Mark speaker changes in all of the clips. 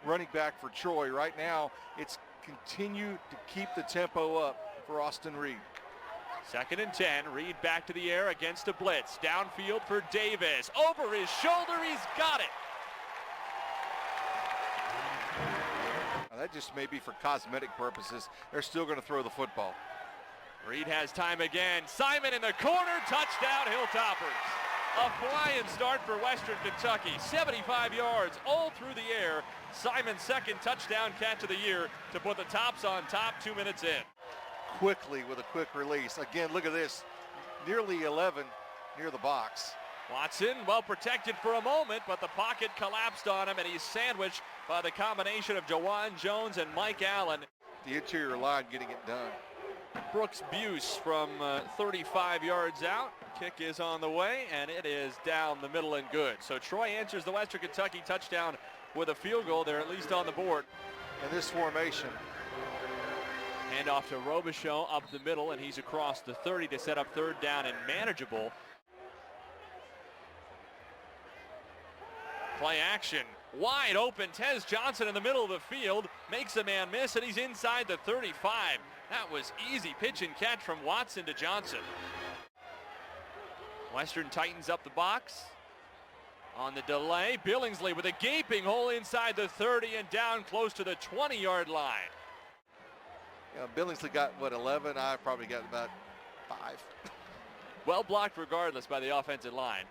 Speaker 1: running back for Troy. Right now, it's continue to keep the tempo up for Austin Reed.
Speaker 2: 2nd and 10, Reed back to the air against a blitz. Downfield for Davis. Over his shoulder, he's got it.
Speaker 1: Now that just may be for cosmetic purposes. They're still going to throw the football.
Speaker 2: Reed has time again. Simon in the corner, touchdown Hilltoppers. A flying start for Western Kentucky. 75 yards all through the air. Simon's 2nd touchdown catch of the year to put the Tops on top 2 minutes in.
Speaker 1: Quickly with a quick release. Again, look at this. Nearly 11 near the box.
Speaker 2: Watson well protected for a moment, but the pocket collapsed on him, and he's sandwiched by the combination of Jawan Jones and Mike Allen.
Speaker 1: The interior line getting it done.
Speaker 2: Brooks Buse from 35 yards out. Kick is on the way, and it is down the middle and good. So Troy answers the Western Kentucky touchdown with a field goal. They're at least on the board.
Speaker 1: And this formation.
Speaker 2: Hand off to Robichaux up the middle, and he's across the 30 to set up 3rd down and manageable. Play action. Wide open. Tez Johnson in the middle of the field. Makes a man miss, and he's inside the 35. That was easy pitch and catch from Watson to Johnson. Western tightens up the box. On the delay, Billingsley with a gaping hole inside the 30 and down close to the 20-yard line.
Speaker 1: Yeah, Billingsley got, what, 11? I probably got about 5.
Speaker 2: Well blocked regardless by the offensive line.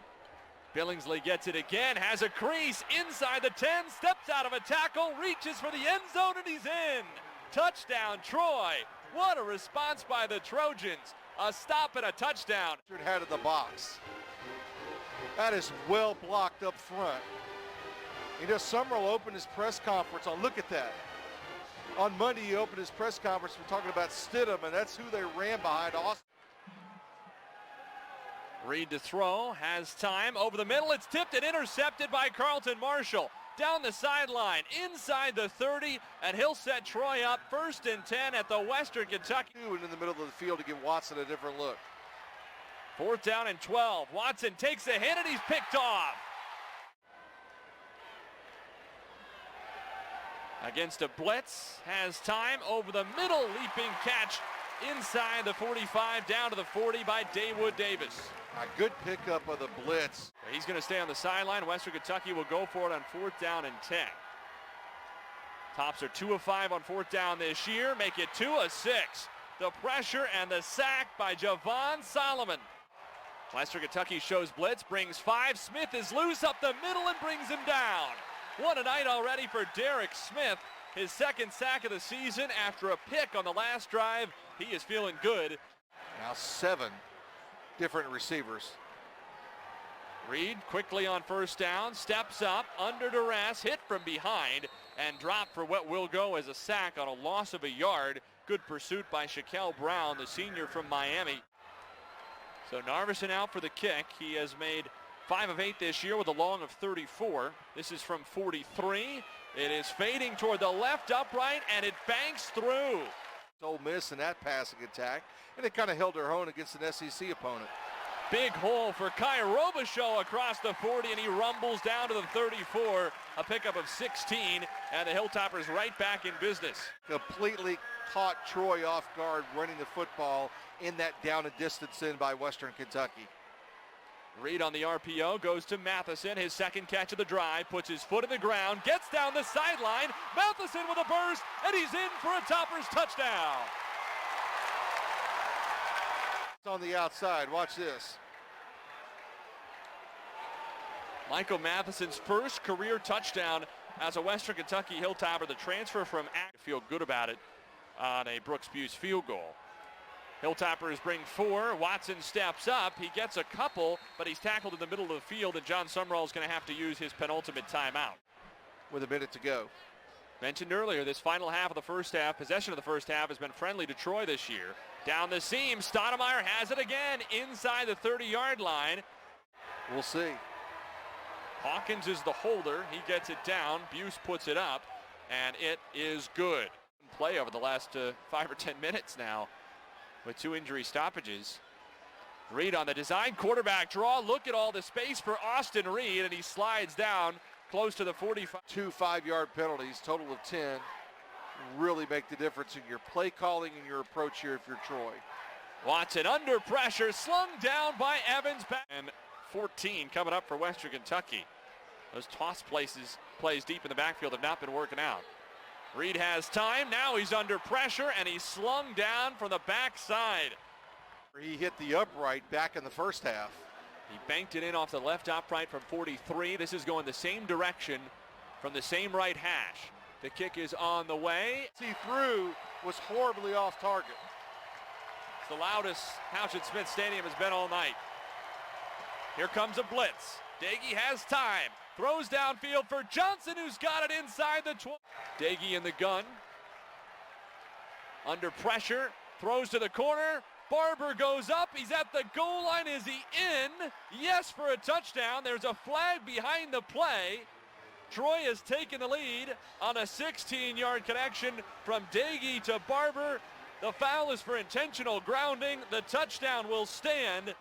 Speaker 2: Billingsley gets it again, has a crease inside the 10, steps out of a tackle, reaches for the end zone, and he's in. Touchdown, Troy. What a response by the Trojans. A stop and a touchdown.
Speaker 1: Head of the box. That is well blocked up front. You know, Summerall opened his press conference on, look at that. On Monday, he opened his press conference. We're talking about Stidham, and that's who they ran behind Austin.
Speaker 2: Reed to throw, has time over the middle. It's tipped and intercepted by Carlton Marshall. Down the sideline, inside the 30, and he'll set Troy up 1st and 10 at the Western Kentucky.
Speaker 1: And in the middle of the field to give Watson a different look.
Speaker 2: 4th down and 12. Watson takes a hit, and he's picked off. Against a blitz, has time over the middle, leaping catch inside the 45, down to the 40 by Dawood Davis.
Speaker 1: A good pickup of the blitz.
Speaker 2: He's going to stay on the sideline. Western Kentucky will go for it on 4th down and 10. Tops are 2 of 5 on 4th down this year, make it 2 of 6. The pressure and the sack by Javon Solomon. Western Kentucky shows blitz, brings 5. Smith is loose up the middle and brings him down. What a night already for Derek Smith. His 2nd sack of the season after a pick on the last drive. He is feeling good.
Speaker 1: Now 7 different receivers.
Speaker 2: Reed quickly on 1st down, steps up, under duress, hit from behind, and dropped for what will go as a sack on a loss of a yard. Good pursuit by Shaquille Brown, the senior from Miami. So Narveson out for the kick. He has made 5 of 8 this year with a long of 34. This is from 43. It is fading toward the left upright, and it banks through.
Speaker 1: Ole Miss in that passing attack, and it kind of held their own against an SEC opponent.
Speaker 2: Big hole for Kai Robichaux across the 40, and he rumbles down to the 34. A pickup of 16, and the Hilltoppers right back in business.
Speaker 1: Completely caught Troy off guard running the football in that down and distance in by Western Kentucky.
Speaker 2: Reed on the RPO, goes to Matheson, his 2nd catch of the drive, puts his foot in the ground, gets down the sideline, Matheson with a burst, and he's in for a Toppers touchdown.
Speaker 1: It's on the outside, watch this.
Speaker 2: Michael Matheson's 1st career touchdown as a Western Kentucky Hilltopper. The transfer from Act, feel good about it on a Brooks Buse field goal. Hilltoppers bring 4. Watson steps up. He gets a couple, but he's tackled in the middle of the field, and John Summerall is going to have to use his penultimate timeout.
Speaker 1: With a minute to go.
Speaker 2: Mentioned earlier, this final half of the first half, possession of the first half, has been friendly to Troy this year. Down the seam, Stoudemire has it again inside the 30-yard line.
Speaker 1: We'll see.
Speaker 2: Hawkins is the holder. He gets it down. Buse puts it up, and it is good. Play over the last 5 or 10 minutes now with 2 injury stoppages. Reed on the design quarterback draw. Look at all the space for Austin Reed, and he slides down close to the 45.
Speaker 1: 2 5-yard penalties, total of 10, really make the difference in your play calling and your approach here if you're Troy.
Speaker 2: Watson under pressure, slung down by Evans. And 14 coming up for Western Kentucky. Those toss plays deep in the backfield have not been working out. Reed has time. Now he's under pressure, and he's slung down from the backside.
Speaker 1: He hit the upright back in the first half.
Speaker 2: He banked it in off the left upright from 43. This is going the same direction from the same right hash. The kick is on the way.
Speaker 1: He threw was horribly off target.
Speaker 2: It's the loudest Houchin-Smith Stadium has been all night. Here comes a blitz. Dagey has time. Throws downfield for Johnson, who's got it inside the 20. Dagey in the gun. Under pressure. Throws to the corner. Barber goes up. He's at the goal line. Is he in? Yes, for a touchdown. There's a flag behind the play. Troy has taken the lead on a 16-yard connection from Dagey to Barber. The foul is for intentional grounding. The touchdown will stand.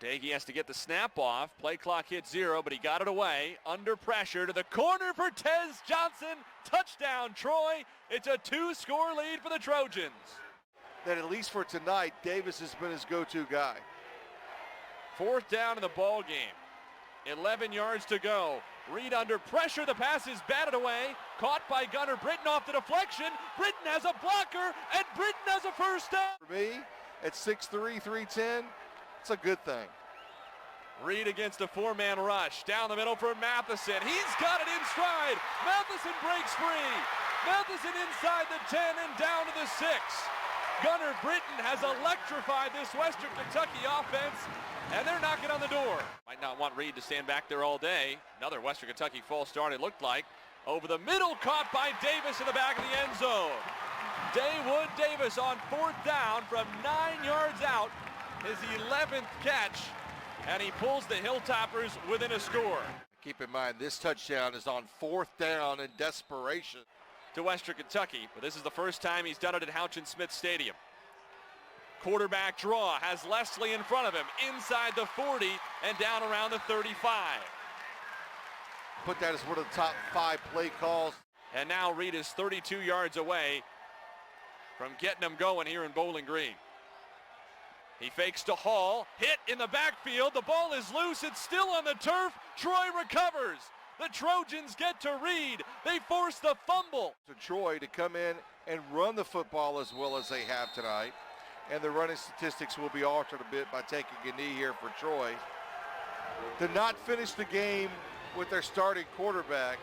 Speaker 2: Dagey has to get the snap off. Play clock hit 0, but he got it away. Under pressure to the corner for Tez Johnson. Touchdown, Troy. It's a 2-score lead for the Trojans.
Speaker 1: That at least for tonight, Davis has been his go-to guy.
Speaker 2: 4th down in the ball game. 11 yards to go. Reed under pressure. The pass is batted away. Caught by Gunnar Britton off the deflection. Britton has a blocker, and Britton has a first down.
Speaker 1: For me, at 6'3", 310, it's a good thing.
Speaker 2: Reed against a 4-man rush. Down the middle for Matheson. He's got it in stride. Matheson breaks free. Matheson inside the 10 and down to the 6. Gunnar Britton has electrified this Western Kentucky offense, and they're knocking on the door. Might not want Reed to stand back there all day. Another Western Kentucky false start, it looked like. Over the middle, caught by Davis in the back of the end zone. Daywood Davis on 4th down from 9 yards out. His 11th catch, and he pulls the Hilltoppers within a score.
Speaker 1: Keep in mind, this touchdown is on 4th down in desperation.
Speaker 2: To Western Kentucky, but this is the first time he's done it at Houchin-Smith Stadium. Quarterback draw has Leslie in front of him, inside the 40 and down around the 35.
Speaker 1: Put that as one of the top 5 play calls.
Speaker 2: And now Reed is 32 yards away from getting him going here in Bowling Green. He fakes to Hall, hit in the backfield, the ball is loose, it's still on the turf, Troy recovers. The Trojans get to Reed. They force the fumble.
Speaker 1: To Troy to come in and run the football as well as they have tonight. And the running statistics will be altered a bit by taking a knee here for Troy. To not finish the game with their starting quarterback